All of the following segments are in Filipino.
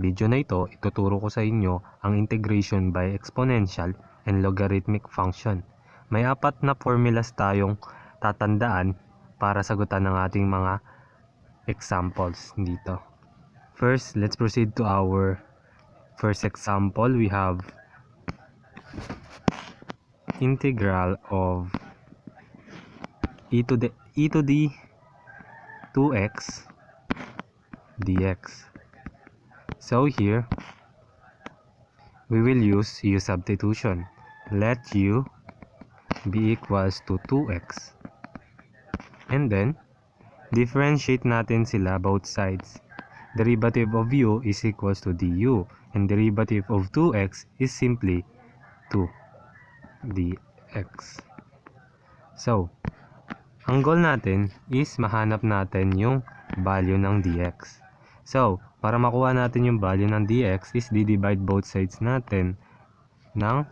video na ito, ituturo ko sa inyo ang integration by exponential and logarithmic function. May 4 na formulas tayong tatandaan para sagutan ng ating mga examples dito. First, let's proceed to our first example. We have integral of e to the 2x dx. So here, we will use u substitution. Let u be equals to 2x. And then, differentiate natin sila both sides. Derivative of u is equals to du. And derivative of 2x is simply 2 dx. So, ang goal natin is mahanap natin yung value ng dx. So, para makuha natin yung value ng dx is di-divide both sides natin ng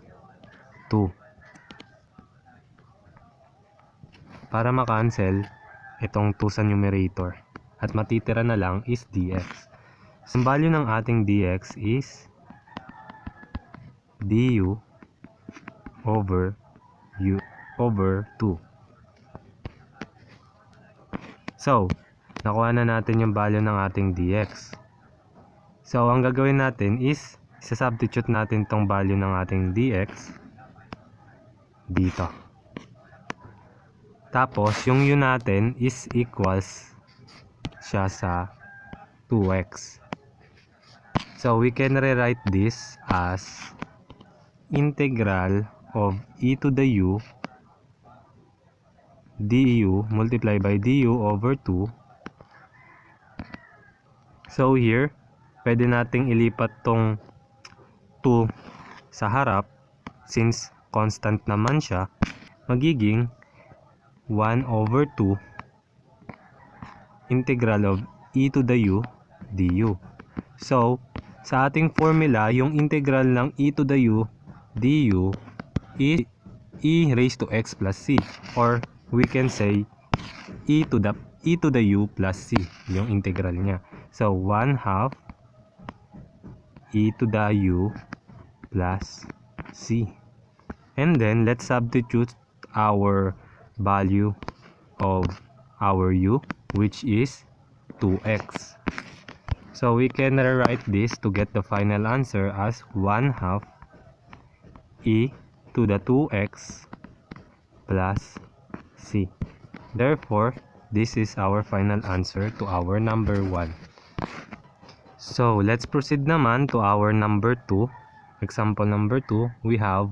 2. Para makancel itong 2 sa numerator. At matitira na lang is dx. So, ang value ng ating dx is du over 2. So, nakuha na natin yung value ng ating dx. So, ang gagawin natin is isa-substitute natin tong value ng ating dx dito. Tapos, yung u natin is equals siya sa 2x. So, we can rewrite this as integral of e to the u du multiplied by du over 2. So here, pwede nating ilipat tong 2 sa harap since constant naman siya, magiging 1 over 2 integral of e to the u du. So, sa ating formula, yung integral ng e to the u du is e raised to x plus c, or we can say e to the u plus c, yung integral niya. So, 1/2 e to the u plus c. And then, let's substitute our value of our u, which is 2x. So, we can rewrite this to get the final answer as 1/2 e to the 2x plus c. Therefore, this is our final answer to our number 1. So, let's proceed naman to our number 2. Example number 2, we have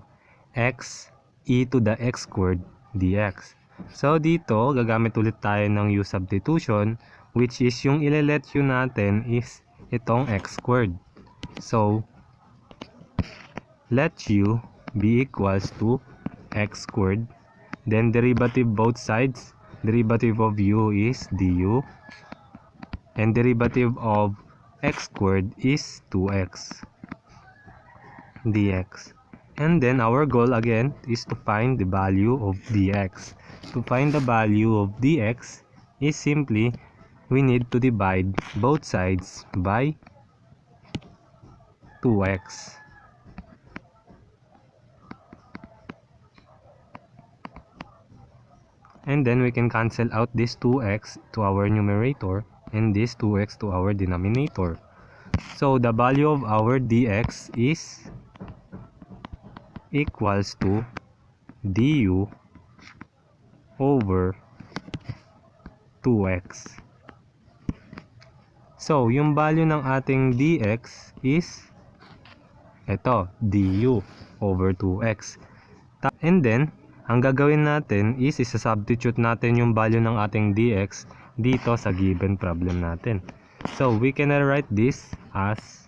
x e to the x squared dx. So, dito, gagamit ulit tayo ng u substitution, which is yung ile-let u natin is itong x squared. So, let u be equals to x squared. Then, derivative both sides. Derivative of u is du. And derivative of x squared is 2x dx. And then, our goal again is to find the value of dx. To find the value of dx is simply, we need to divide both sides by 2x. And then we can cancel out this 2x to our numerator and this 2x to our denominator. So the value of our dx is equals to du over 2x. So yung value ng ating dx is ito, du over 2x. And then, ang gagawin natin is isa-substitute natin yung value ng ating dx dito sa given problem natin. So, we can write this as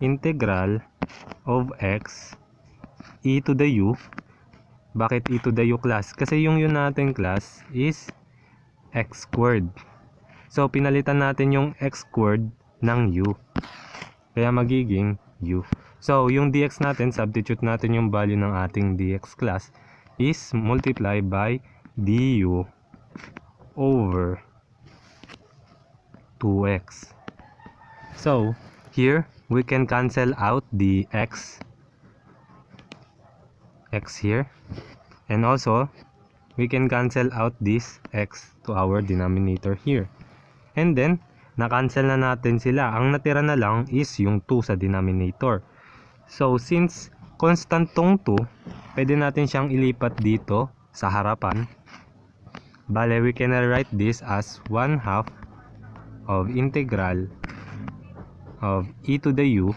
integral of x e to the u. Bakit e to the u class? Kasi yung u natin class is x squared. So, pinalitan natin yung x squared ng u. Kaya magiging u. So, yung dx natin, substitute natin yung value ng ating dx class is multiply by du over 2x. So, here, we can cancel out the x here. And also, we can cancel out this x to our denominator here. And then, na-cancel na natin sila. Ang natira na lang is yung 2 sa denominator. So, since constant tong 2, pwede natin siyang ilipat dito sa harapan. Bale, we can write this as 1/2 of integral of e to the u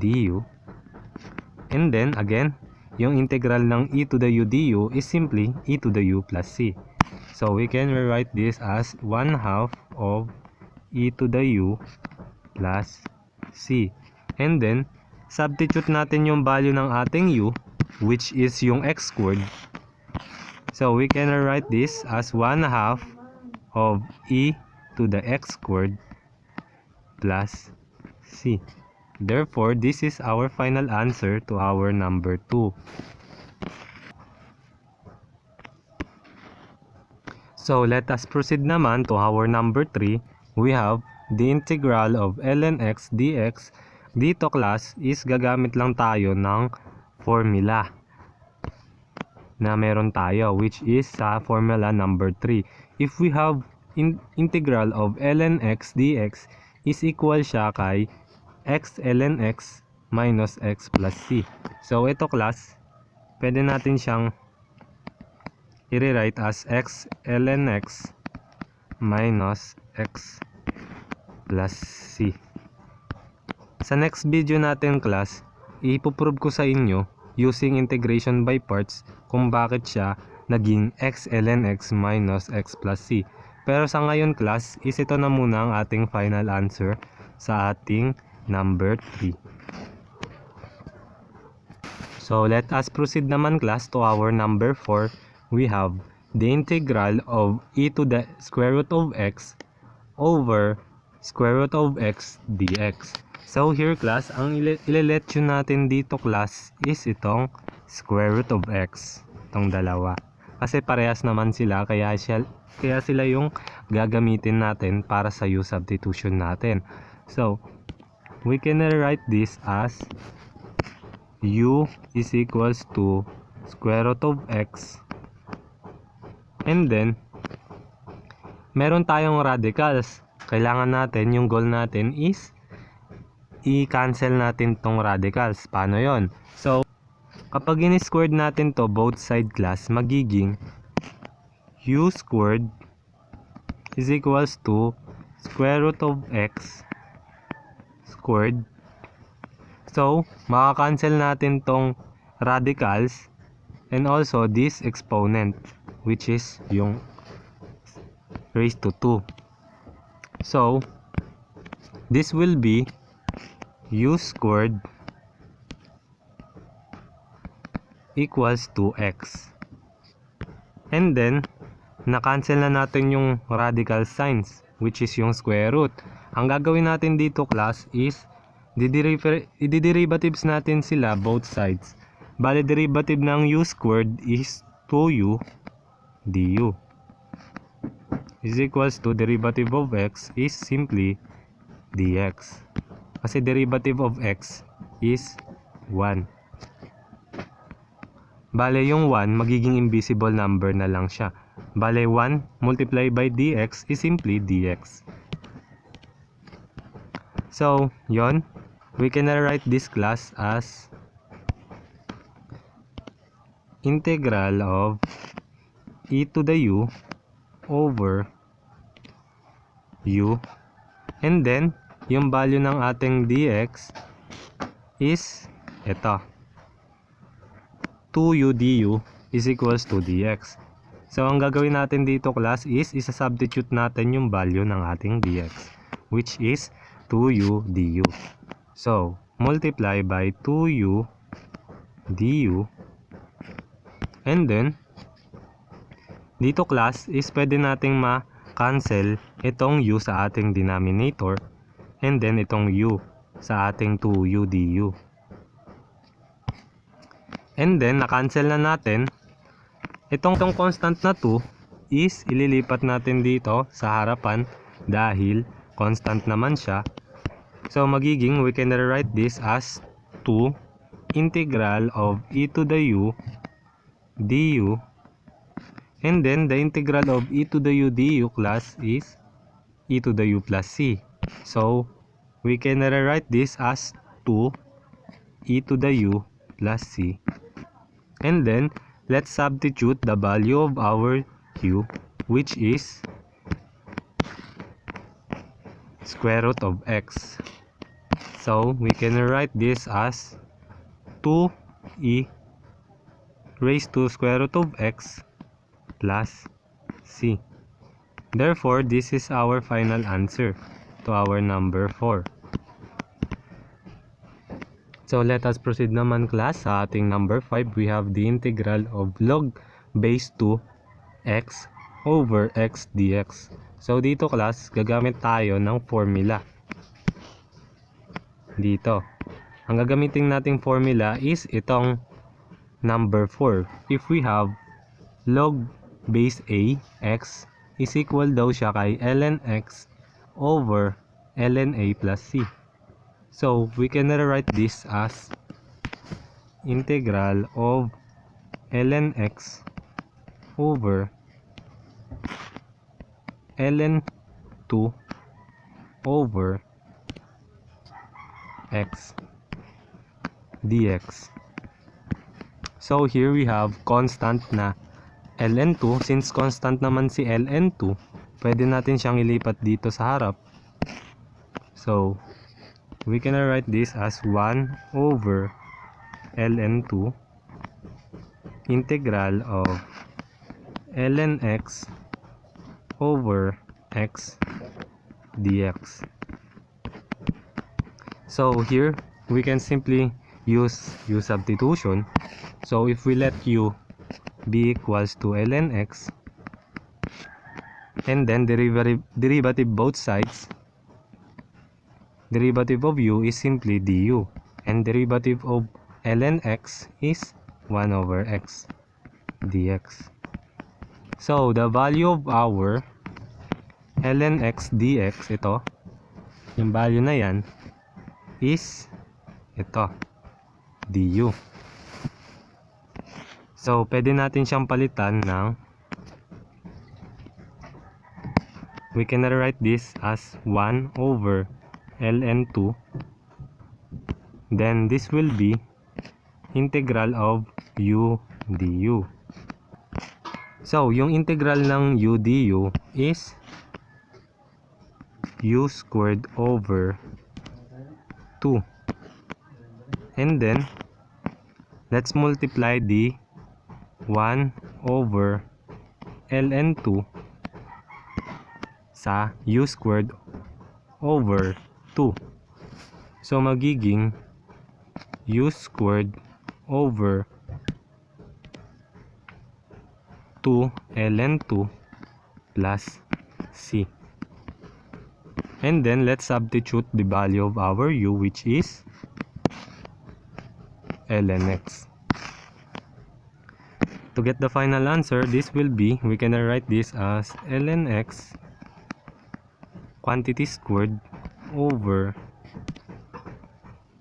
du. And then, again, yung integral ng e to the u du is simply e to the u plus c. So, we can rewrite this as 1/2 of e to the u plus c. And then, substitute natin yung value ng ating u, which is yung x squared. So, we can rewrite this as 1/2 of e to the x squared plus c. Therefore, this is our final answer to our number 2. So, let us proceed naman to our number 3. We have the integral of ln x dx. Dito, class, is gagamit lang tayo ng formula na meron tayo, which is sa formula number 3. If we have integral of ln x dx is equal siya kay x ln x minus x plus c. So, ito, class, pwede natin siyang i-rewrite as x ln x minus x plus c. Sa next video natin, class, ipoprove ko sa inyo using integration by parts kung bakit siya naging x ln x minus x plus c. Pero sa ngayon, class, is ito na muna ang ating final answer sa ating number 3. So, let us proceed naman, class, to our number 4. We have the integral of e to the square root of x over square root of x dx. So, here, class, ang ile-let natin dito, class, is itong square root of x. Itong dalawa. Kasi parehas naman sila, kaya sila yung gagamitin natin para sa u substitution natin. So, we can write this as u is equals to square root of x. And then, meron tayong radicals. Kailangan natin, yung goal natin is i-cancel natin tong radicals. Paano yon? So, kapag in-squared natin to both side, class, magiging u squared is equals to square root of x squared. So, makakancel natin tong radicals and also this exponent, which is yung raised to 2. So, this will be u squared equals to x. And then, na-cancel na natin yung radical signs, which is yung square root. Ang gagawin natin dito, class, is i-derivatives natin sila both sides. Bale, derivative ng u squared is 2u du is equals to derivative of x is simply dx. Kasi derivative of x is 1. Bale, yung 1, magiging invisible number na lang siya. Bale, 1 multiplied by dx is simply dx. So, yon, we can write this, class, as integral of e to the u over u. And then, yung value ng ating dx is ito. 2u du is equals to dx. So, ang gagawin natin dito, class, is isa-substitute natin yung value ng ating dx, which is 2u du. So, multiply by 2u du. And then, dito, class, is pwede nating ma-cancel itong u sa ating denominator and then itong u sa ating 2u du. And then, na-cancel na natin. Itong constant na 2 is ililipat natin dito sa harapan dahil constant naman siya. So magiging, we can rewrite this as 2 integral of e to the u du, and then the integral of e to the u du class is e to the u plus c. So we can rewrite this as 2 e to the u plus c, and then let's substitute the value of our u, which is square root of x. So we can write this as 2e raised to square root of x plus c. Therefore, this is our final answer to our number 4. So let us proceed naman class sa ating number 5. We have the integral of log base 2 x over x dx. So dito class, gagamit tayo ng formula. Dito. Ang gagamitin nating formula is itong number 4. If we have log base a x is equal daw siya kay ln x over ln a plus c. So we can rewrite this as integral of ln x over ln 2 over x dx. So here we have constant na ln2. Since constant naman si ln2, pwede natin siyang ilipat dito sa harap. So we can write this as 1 over ln2 integral of ln x over x dx. So here we can simply use substitution. So if we let u be equals to ln x, and then derivative both sides, derivative of u is simply du, and derivative of ln x is 1 over x dx. So the value of our ln x dx, ito, yung value na yan, is ito, du. So pwede natin siyang palitan ng, we can write this as 1 over ln2, then this will be integral of u du. So yung integral ng u du is u squared over 2, and then let's multiply the 1 over ln2 sa u squared over 2. So magiging u squared over 2 ln2 plus c. And then let's substitute the value of our u, which is ln x. To get the final answer, this will be, we can write this as ln x quantity squared over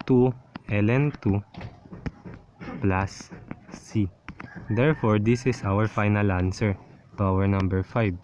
2 ln 2 plus c. Therefore, this is our final answer to our number 5.